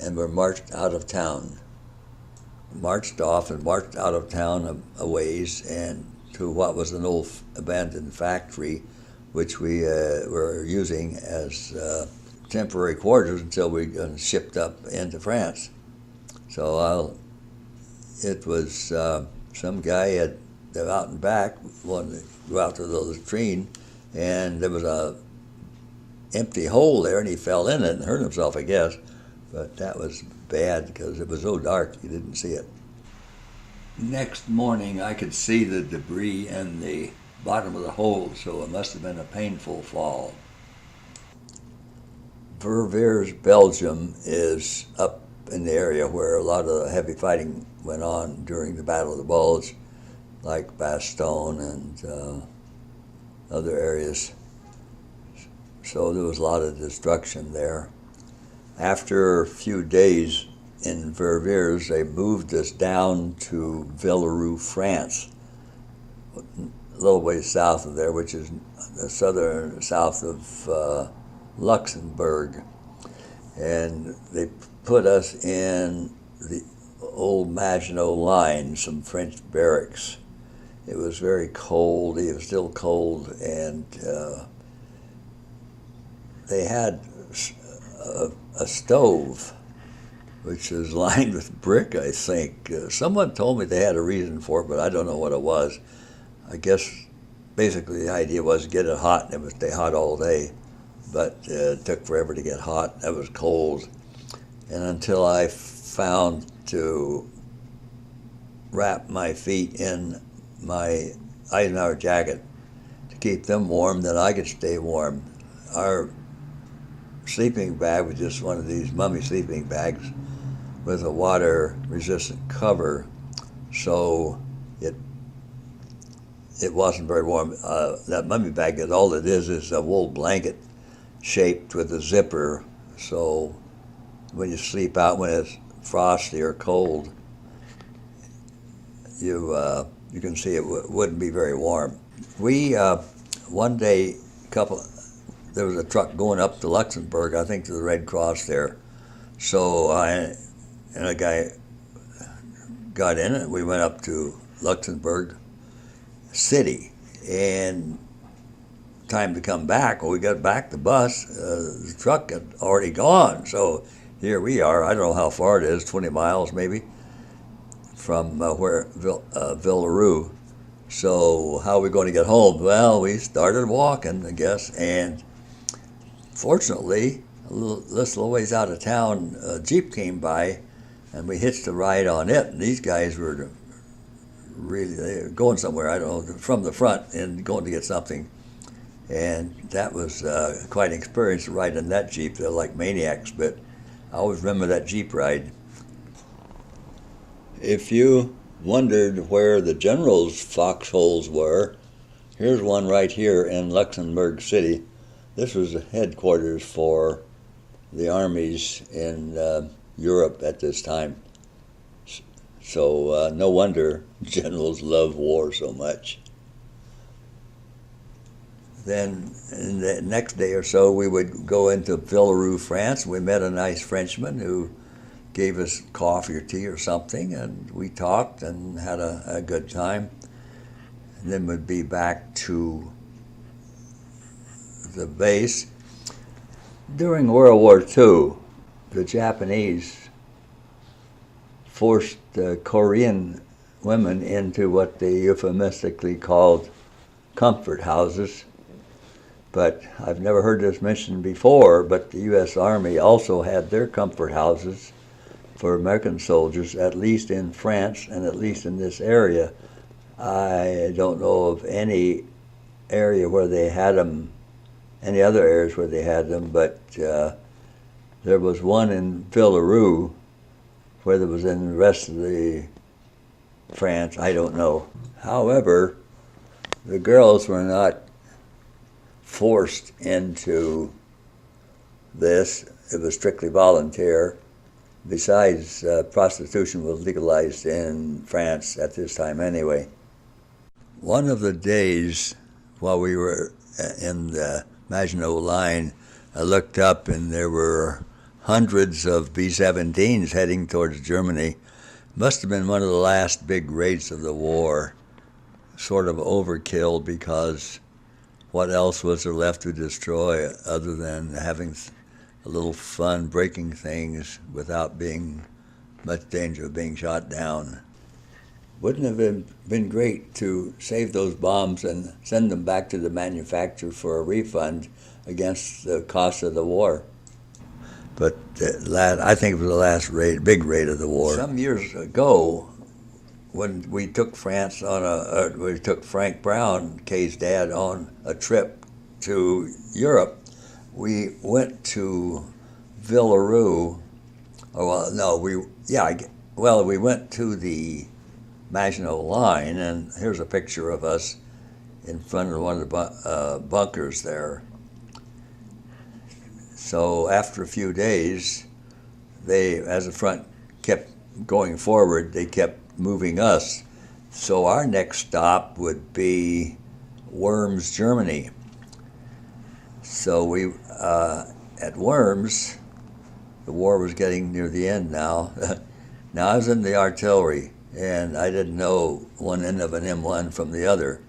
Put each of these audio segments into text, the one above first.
and were marched out of town. Marched off and marched out of town a ways and to what was an old abandoned factory, which we were using as temporary quarters until we shipped up into France. So it was some guy out and back wanted to go out to the latrine, and there was a empty hole there, and he fell in it and hurt himself, I guess. But that was bad because it was so dark you didn't see it. Next morning, I could see the debris in the bottom of the hole, so it must have been a painful fall. Verviers, Belgium is up in the area where a lot of heavy fighting went on during the Battle of the Bulge, like Bastogne and other areas. So there was a lot of destruction there. After a few days in Verviers, they moved us down to Villerue, France, a little ways south of there, which is the south of Luxembourg. And they put us in the old Maginot Line, some French barracks. It was very cold. It was still cold, and they had a stove, which was lined with brick, I think. Someone told me they had a reason for it, but I don't know what it was. I guess basically the idea was get it hot, and it would stay hot all day. But it took forever to get hot. It was cold. And until I found to wrap my feet in my Eisenhower jacket to keep them warm, then I could stay warm. Our sleeping bag was just one of these mummy sleeping bags with a water-resistant cover, so it wasn't very warm. That mummy bag, all it is a wool blanket shaped with a zipper, so when you sleep out when it's frosty or cold, you can see it wouldn't be very warm. We one day, there was a truck going up to Luxembourg, I think to the Red Cross there. So I and a guy got in it. We went up to Luxembourg City, and time to come back. When we got back, the truck had already gone. So here we are. I don't know how far it is, 20 miles maybe, from Villerue. So how are we going to get home? Well, we started walking, I guess, and fortunately, this little ways out of town, a Jeep came by, and we hitched a ride on it. And these guys were they were going somewhere, I don't know, from the front and going to get something. And that was quite an experience to ride in that Jeep. They're like maniacs, but I always remember that Jeep ride. If you wondered where the generals' foxholes were, here's one right here in Luxembourg City. This was the headquarters for the armies in Europe at this time. So no wonder generals love war so much. Then in the next day or so, we would go into Villerue, France. We met a nice Frenchman who gave us coffee or tea or something, and we talked and had a good time. And then we'd be back to the base. During World War II, the Japanese forced Korean women into what they euphemistically called comfort houses. But I've never heard this mentioned before, but the U.S. Army also had their comfort houses for American soldiers, at least in France and at least in this area. I don't know of any area where they had them, any other areas where they had them, but there was one in Villerue. Whether it was in the rest of the France, I don't know. However, the girls were not forced into this. It was strictly volunteer. Besides, prostitution was legalized in France at this time anyway. One of the days while we were in the Maginot Line, I looked up and there were hundreds of B-17s heading towards Germany. Must have been one of the last big raids of the war. Sort of overkill, because what else was there left to destroy other than having a little fun breaking things without being much danger of being shot down? Wouldn't it have been great to save those bombs and send them back to the manufacturer for a refund against the cost of the war? But I think it was the last big raid of the war. Some years ago, when we took we took Frank Brown, Kay's dad, on a trip to Europe, we went to Villaroo. We went to the Maginot Line, and here's a picture of us in front of one of the bunkers there. So after a few days, as the front kept going forward, they kept moving us. So our next stop would be Worms, Germany. So we, at Worms, the war was getting near the end now. Now I was in the artillery, and I didn't know one end of an M1 from the other,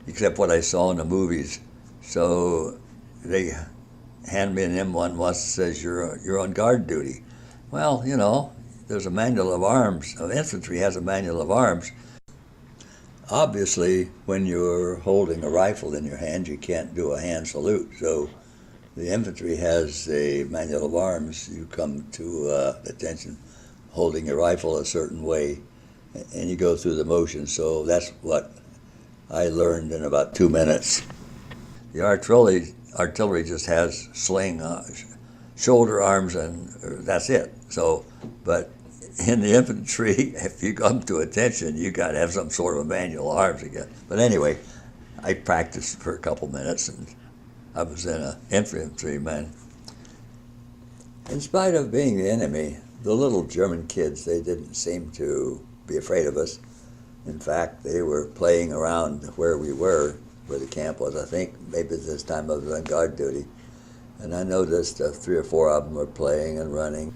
except what I saw in the movies. So they hand me an M1 once and says, you're on guard duty. Well, you know, there's a manual of arms. Infantry has a manual of arms. Obviously, when you're holding a rifle in your hand, you can't do a hand salute. So the infantry has a manual of arms. You come to attention holding your rifle a certain way, and you go through the motions. So that's what I learned in about 2 minutes. The artillery just has sling, shoulder arms, and that's it. So, but in the infantry, if you come to attention, you got to have some sort of a manual arms again. But anyway, I practiced for a couple minutes, and I was in an infantryman. In spite of being the enemy, the little German kids, they didn't seem to be afraid of us. In fact, they were playing around where we were, where the camp was. I think maybe this time I was on guard duty. And I noticed 3 or 4 of them were playing and running.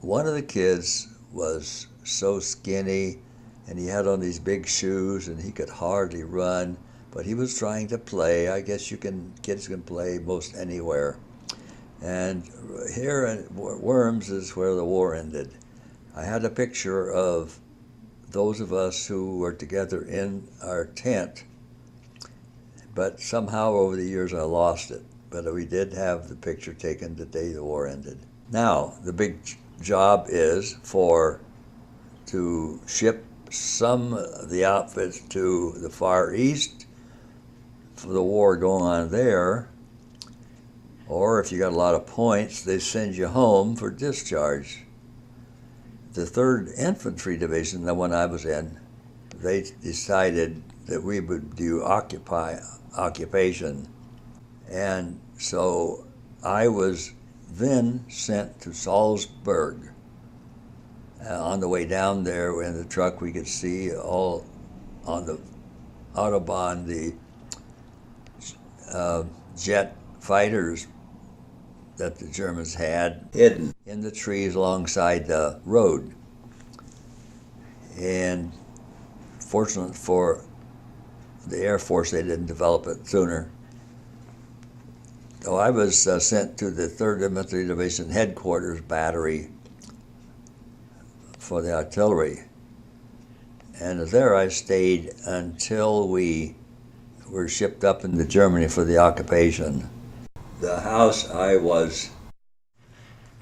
One of the kids was so skinny, and he had on these big shoes, and he could hardly run, but he was trying to play. I guess kids can play most anywhere. And here in Worms is where the war ended. I had a picture of those of us who were together in our tent, but somehow over the years I lost it. But we did have the picture taken the day the war ended. Now, the big job is to ship some of the outfits to the Far East for the war going on there, or if you got a lot of points, they send you home for discharge. The 3rd Infantry Division, the one I was in, they decided that we would do occupation. And so I was then sent to Salzburg. On the way down there in the truck, we could see all on the Autobahn the jet fighters that the Germans had hidden in the trees alongside the road. And fortunately for the Air Force, they didn't develop it sooner. So I was sent to the 3rd Infantry Division Headquarters Battery for the artillery. And there I stayed until we were shipped up into Germany for the occupation. The house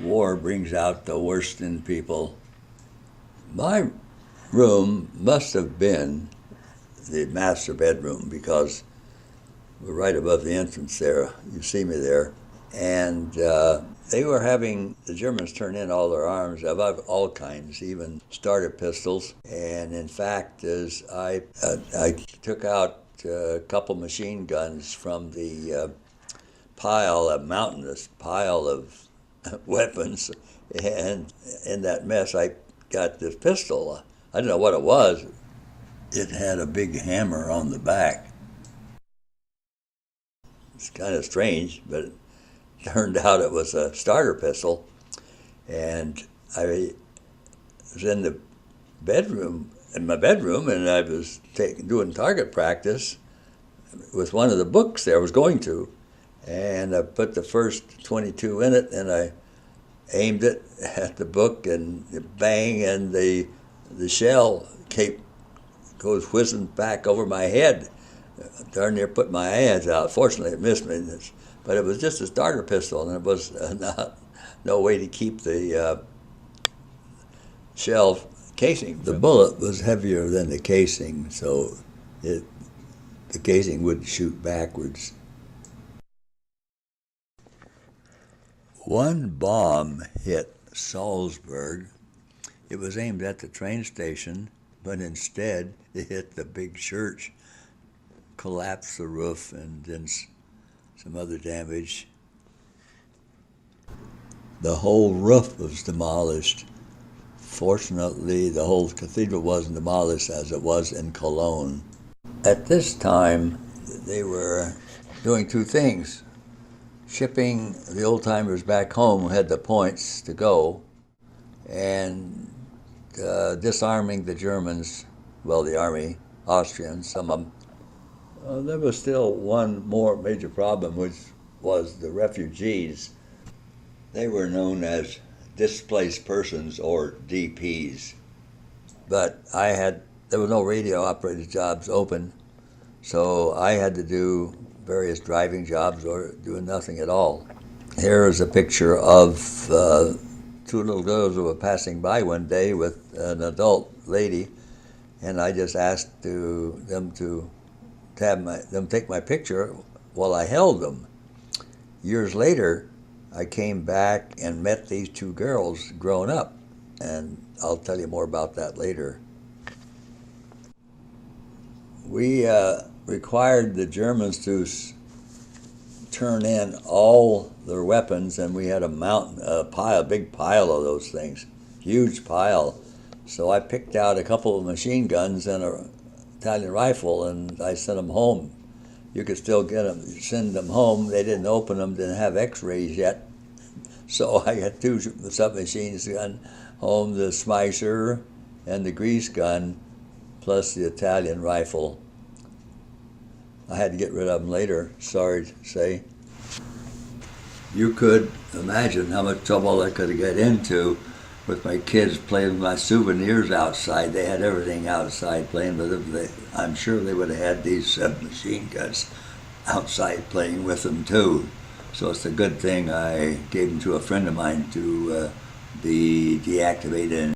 war brings out the worst in people. My room must have been the master bedroom, because we're right above the entrance there. You see me there. And they were having the Germans turn in all their arms of all kinds, even starter pistols. And in fact, as I took out a couple machine guns from the a mountainous pile of weapons, and in that mess I got this pistol. I didn't know what it was. It had a big hammer on the back. It's kind of strange, but it turned out it was a starter pistol. And I was in the bedroom, in my bedroom, and I was doing target practice with one of the books there I was going to. And I put the first 22 in it, and I aimed it at the book, and bang, and the shell goes whizzing back over my head. Darn near put my hands out. Fortunately, it missed me, but it was just a starter pistol, and it was no way to keep the shell casing. The bullet was heavier than the casing, so the casing would shoot backwards. One bomb hit Salzburg. It was aimed at the train station, but instead it hit the big church, collapsed the roof, and then some other damage. The whole roof was demolished. Fortunately, the whole cathedral wasn't demolished as it was in Cologne. At this time, they were doing two things. Shipping the old-timers back home who had the points to go, and disarming the Germans, well, the army, Austrians, some of them. There was still one more major problem, which was the refugees. They were known as displaced persons, or DPs. But there were no radio-operated jobs open, so I had to do various driving jobs or doing nothing at all. Here is a picture of two little girls who were passing by one day with an adult lady, and I just asked them to take my picture while I held them. Years later, I came back and met these two girls grown up, and I'll tell you more about that later. We required the Germans to turn in all their weapons, and we had a big pile of those things, huge pile. So I picked out a couple of machine guns and an Italian rifle, and I sent them home. You could still send them home. They didn't open them, didn't have X-rays yet. So I got two submachine guns home, the Smisher and the grease gun, plus the Italian rifle. I had to get rid of them later, sorry to say. You could imagine how much trouble I could get into with my kids playing with my souvenirs outside. They had everything outside playing with them. I'm sure they would have had these machine guns outside playing with them too. So it's a good thing I gave them to a friend of mine to be deactivated.